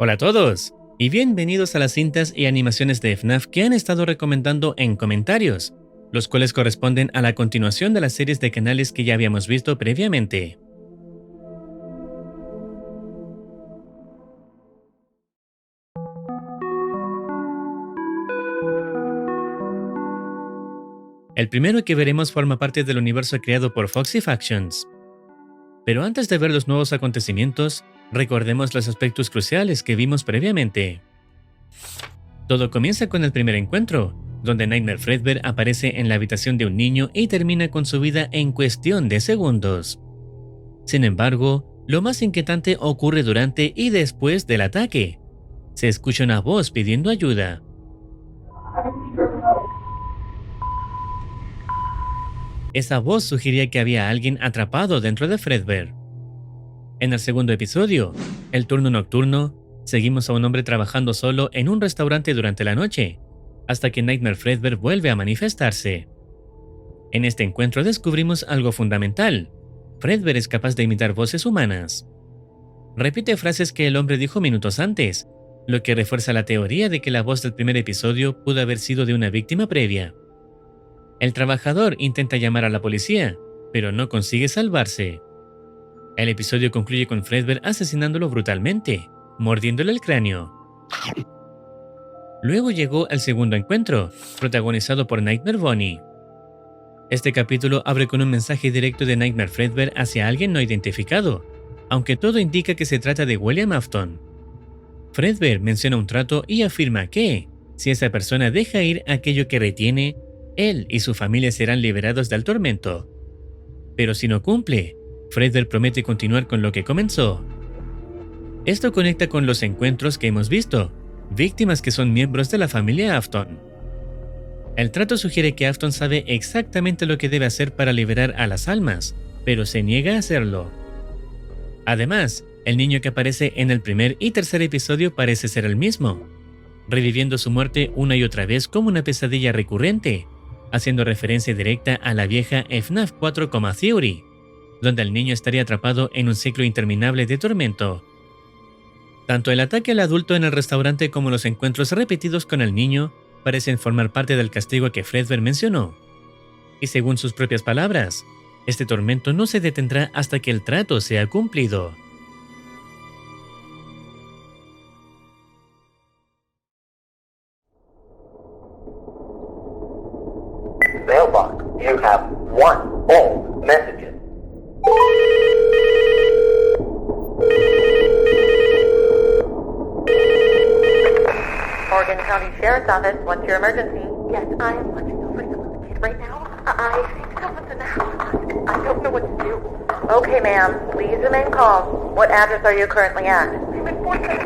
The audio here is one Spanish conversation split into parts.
Hola a todos y bienvenidos a las cintas y animaciones de FNAF que han estado recomendando en comentarios, los cuales corresponden a la continuación de las series de canales que ya habíamos visto previamente. El primero que veremos forma parte del universo creado por Foxy Factions. Pero antes de ver los nuevos acontecimientos, recordemos los aspectos cruciales que vimos previamente. Todo comienza con el primer encuentro, donde Nightmare Fredbear aparece en la habitación de un niño y termina con su vida en cuestión de segundos. Sin embargo, lo más inquietante ocurre durante y después del ataque. Se escucha una voz pidiendo ayuda. Esa voz sugería que había alguien atrapado dentro de Fredbear. En el segundo episodio, el turno nocturno, seguimos a un hombre trabajando solo en un restaurante durante la noche, hasta que Nightmare Fredbear vuelve a manifestarse. En este encuentro descubrimos algo fundamental. Fredbear es capaz de imitar voces humanas. Repite frases que el hombre dijo minutos antes, lo que refuerza la teoría de que la voz del primer episodio pudo haber sido de una víctima previa. El trabajador intenta llamar a la policía, pero no consigue salvarse. El episodio concluye con Fredbear asesinándolo brutalmente, mordiéndole el cráneo. Luego llegó el segundo encuentro, protagonizado por Nightmare Bonnie. Este capítulo abre con un mensaje directo de Nightmare Fredbear hacia alguien no identificado, aunque todo indica que se trata de William Afton. Fredbear menciona un trato y afirma que, si esa persona deja ir aquello que retiene, él y su familia serán liberados del tormento. Pero si no cumple, Fredbear promete continuar con lo que comenzó. Esto conecta con los encuentros que hemos visto, víctimas que son miembros de la familia Afton. El trato sugiere que Afton sabe exactamente lo que debe hacer para liberar a las almas, pero se niega a hacerlo. Además, el niño que aparece en el primer y tercer episodio parece ser el mismo, reviviendo su muerte una y otra vez como una pesadilla recurrente, haciendo referencia directa a la vieja FNAF 4 Theory, donde el niño estaría atrapado en un ciclo interminable de tormento. Tanto el ataque al adulto en el restaurante como los encuentros repetidos con el niño parecen formar parte del castigo que Fredbear mencionó. Y según sus propias palabras, este tormento no se detendrá hasta que el trato sea cumplido. Mailbox, you have one old messages. Morgan County Sheriff's Office, what's your emergency? Yes, I'm watching over someone's kid right now. I think someone's in the house. I don't know what to do. Okay, ma'am. Please remain calm. What address are you currently at? I'm at 417.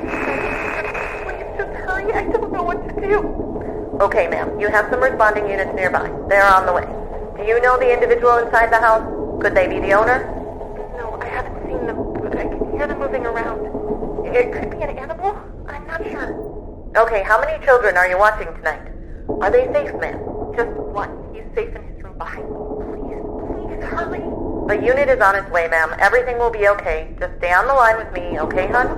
Please just hurry. I don't know what to do. Okay, ma'am. You have some responding units nearby. They're on the way. Do you know the individual inside the house? Could they be the owner? No, I haven't seen them, but I can hear them moving around. It could be an animal? I'm not sure. Okay, how many children are you watching tonight? Are they safe, ma'am? Just one. He's safe in his room behind me. Please hurry. The unit is on its way, ma'am. Everything will be okay. Just stay on the line with me, okay, hon?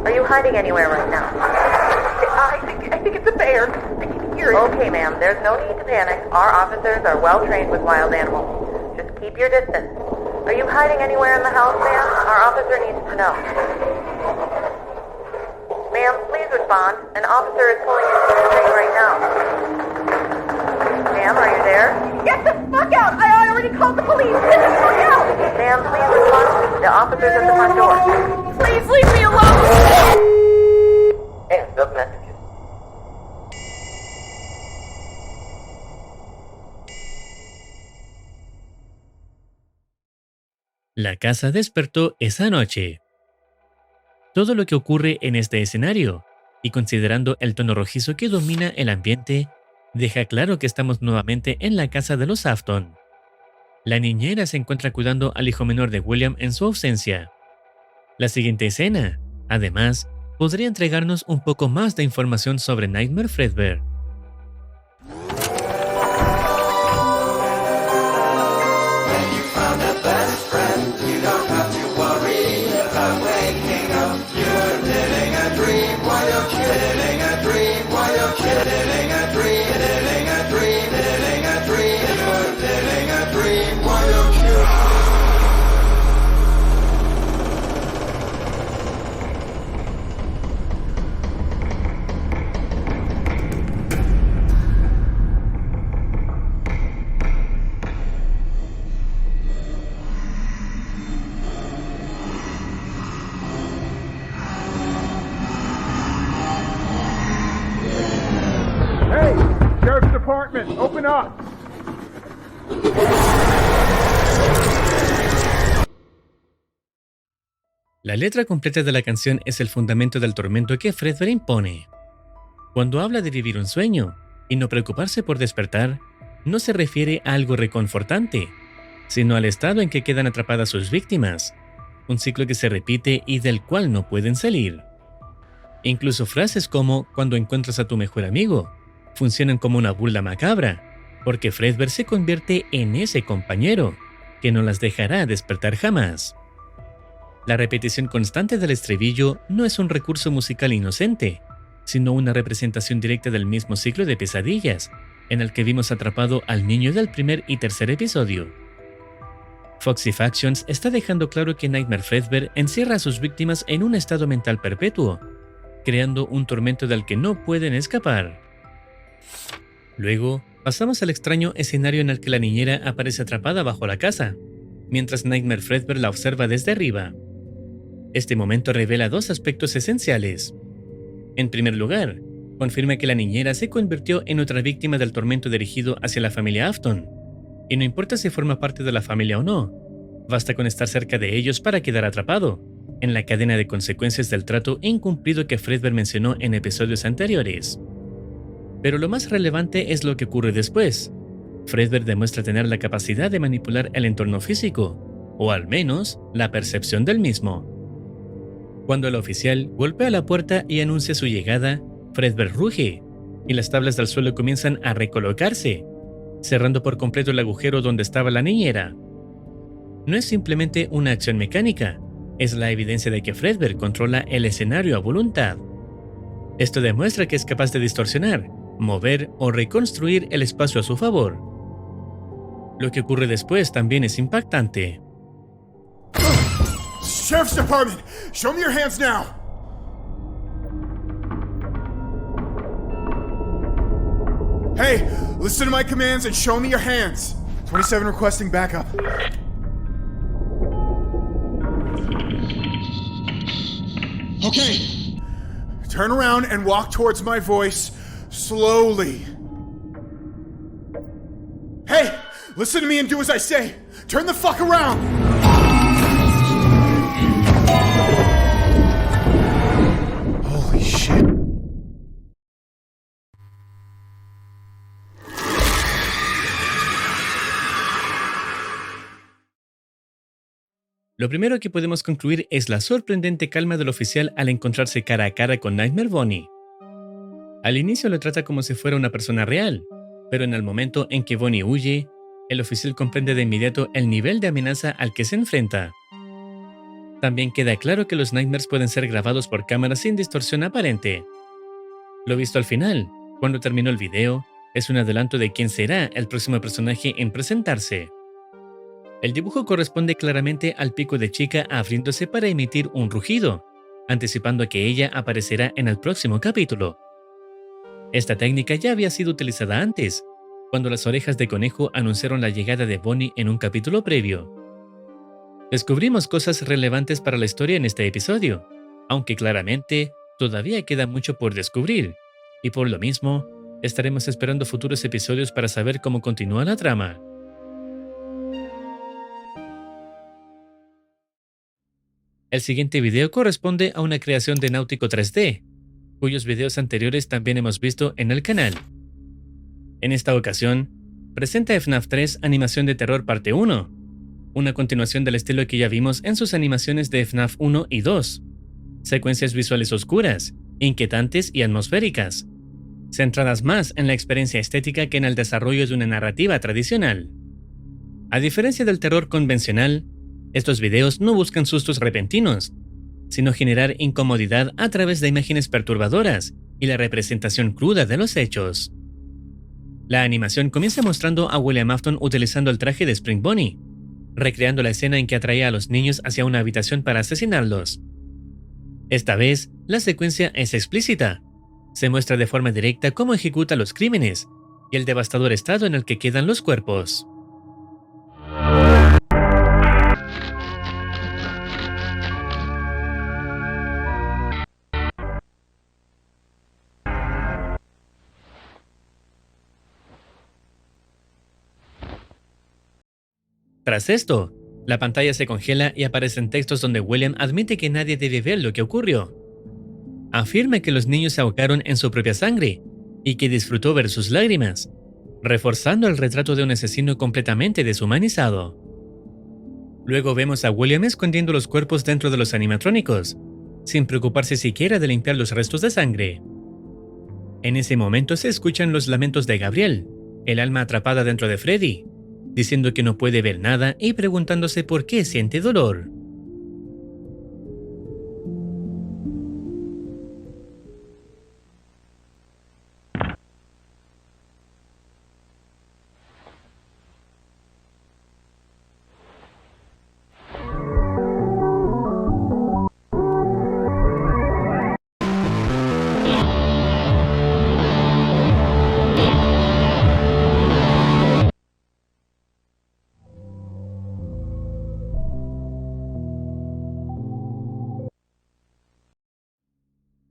Are you hiding anywhere right now? I think it's a bear. I can hear it. Okay, ma'am. There's no need to panic. Our officers are well trained with wild animals. Just keep your distance. Are you hiding anywhere in the house, ma'am? Our officer needs to know. Ma'am, please respond. An officer is pulling into the ring right now. Ma'am, are you there? Get the fuck out! I already called the police! Get the fuck out! Ma'am, please respond. The officer's at the front door. Please leave me alone! End of messages. La casa despertó esa noche. Todo lo que ocurre en este escenario, y considerando el tono rojizo que domina el ambiente, deja claro que estamos nuevamente en la casa de los Afton. La niñera se encuentra cuidando al hijo menor de William en su ausencia. La siguiente escena, además, podría entregarnos un poco más de información sobre Nightmare Fredbear. Dream. apartment. Open up. La letra completa de la canción es el fundamento del tormento que Fredbear impone. Cuando habla de vivir un sueño y no preocuparse por despertar, no se refiere a algo reconfortante, sino al estado en que quedan atrapadas sus víctimas, un ciclo que se repite y del cual no pueden salir. Incluso frases como "cuando encuentras a tu mejor amigo" funcionan como una burla macabra, porque Fredbear se convierte en ese compañero que no las dejará despertar jamás. La repetición constante del estribillo no es un recurso musical inocente, sino una representación directa del mismo ciclo de pesadillas, en el que vimos atrapado al niño del primer y tercer episodio. Foxy Factions está dejando claro que Nightmare Fredbear encierra a sus víctimas en un estado mental perpetuo, creando un tormento del que no pueden escapar. Luego, pasamos al extraño escenario en el que la niñera aparece atrapada bajo la casa, mientras Nightmare Fredbear la observa desde arriba. Este momento revela dos aspectos esenciales. En primer lugar, confirma que la niñera se convirtió en otra víctima del tormento dirigido hacia la familia Afton, y no importa si forma parte de la familia o no, basta con estar cerca de ellos para quedar atrapado en la cadena de consecuencias del trato incumplido que Fredbear mencionó en episodios anteriores. Pero lo más relevante es lo que ocurre después. Fredbear demuestra tener la capacidad de manipular el entorno físico, o al menos la percepción del mismo. Cuando el oficial golpea la puerta y anuncia su llegada, Fredbear ruge, y las tablas del suelo comienzan a recolocarse, cerrando por completo el agujero donde estaba la niñera. No es simplemente una acción mecánica, es la evidencia de que Fredbear controla el escenario a voluntad. Esto demuestra que es capaz de distorsionar, mover o reconstruir el espacio a su favor. Lo que ocurre después también es impactante. Sheriff's Department, show me your hands now. Hey, listen to my commands and show me your hands. 27 requesting backup. Okay. Turn around and walk towards my voice slowly. Hey, listen to me and do as I say. Turn the fuck around. Holy shit. Lo primero que podemos concluir es la sorprendente calma del oficial al encontrarse cara a cara con Nightmare Bonnie. Al inicio lo trata como si fuera una persona real, pero en el momento en que Bonnie huye, el oficial comprende de inmediato el nivel de amenaza al que se enfrenta. También queda claro que los Nightmares pueden ser grabados por cámaras sin distorsión aparente. Lo visto al final, cuando terminó el video, es un adelanto de quién será el próximo personaje en presentarse. El dibujo corresponde claramente al pico de chica abriéndose para emitir un rugido, anticipando que ella aparecerá en el próximo capítulo. Esta técnica ya había sido utilizada antes, cuando las orejas de conejo anunciaron la llegada de Bonnie en un capítulo previo. Descubrimos cosas relevantes para la historia en este episodio, aunque claramente todavía queda mucho por descubrir, y por lo mismo, estaremos esperando futuros episodios para saber cómo continúa la trama. El siguiente video corresponde a una creación de Náutico 3D, cuyos videos anteriores también hemos visto en el canal. En esta ocasión, presenta FNAF 3 Animación de Terror Parte 1, una continuación del estilo que ya vimos en sus animaciones de FNAF 1 y 2. Secuencias visuales oscuras, inquietantes y atmosféricas, centradas más en la experiencia estética que en el desarrollo de una narrativa tradicional. A diferencia del terror convencional, estos videos no buscan sustos repentinos, sino generar incomodidad a través de imágenes perturbadoras y la representación cruda de los hechos. La animación comienza mostrando a William Afton utilizando el traje de Spring Bonnie, recreando la escena en que atraía a los niños hacia una habitación para asesinarlos. Esta vez, la secuencia es explícita. Se muestra de forma directa cómo ejecuta los crímenes y el devastador estado en el que quedan los cuerpos. Tras esto, la pantalla se congela y aparecen textos donde William admite que nadie debe ver lo que ocurrió. Afirma que los niños se ahogaron en su propia sangre y que disfrutó ver sus lágrimas, reforzando el retrato de un asesino completamente deshumanizado. Luego vemos a William escondiendo los cuerpos dentro de los animatrónicos, sin preocuparse siquiera de limpiar los restos de sangre. En ese momento se escuchan los lamentos de Gabriel, el alma atrapada dentro de Freddy, diciendo que no puede ver nada y preguntándose por qué siente dolor.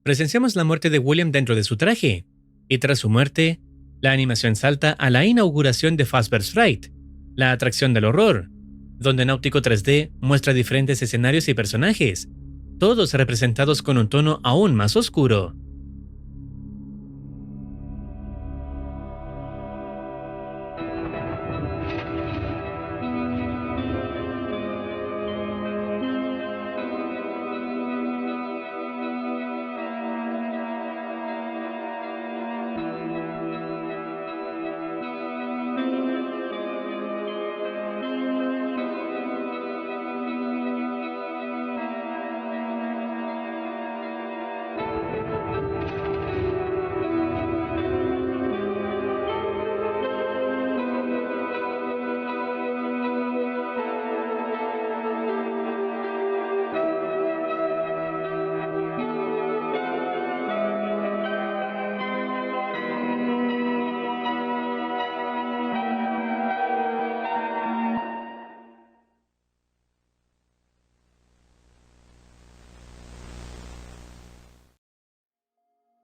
Presenciamos la muerte de William dentro de su traje, y tras su muerte, la animación salta a la inauguración de Fazbear's Fright, la atracción del horror, donde Náutico 3D muestra diferentes escenarios y personajes, todos representados con un tono aún más oscuro.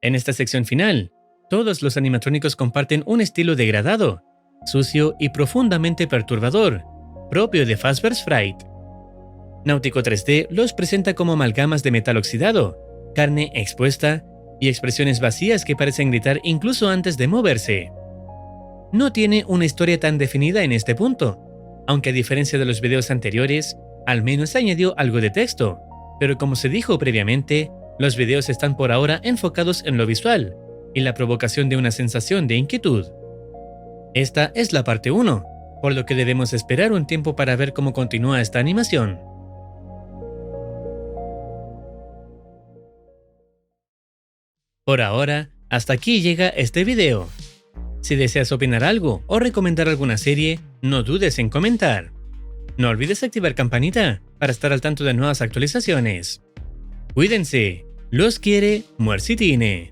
En esta sección final, todos los animatrónicos comparten un estilo degradado, sucio y profundamente perturbador, propio de Fazbear's Fright. Náutico 3D los presenta como amalgamas de metal oxidado, carne expuesta y expresiones vacías que parecen gritar incluso antes de moverse. No tiene una historia tan definida en este punto, aunque a diferencia de los videos anteriores, al menos añadió algo de texto, pero como se dijo previamente, los videos están por ahora enfocados en lo visual y la provocación de una sensación de inquietud. Esta es la parte 1, por lo que debemos esperar un tiempo para ver cómo continúa esta animación. Por ahora, hasta aquí llega este video. Si deseas opinar algo o recomendar alguna serie, no dudes en comentar. No olvides activar campanita para estar al tanto de nuevas actualizaciones. Cuídense, los quiere Muercitine.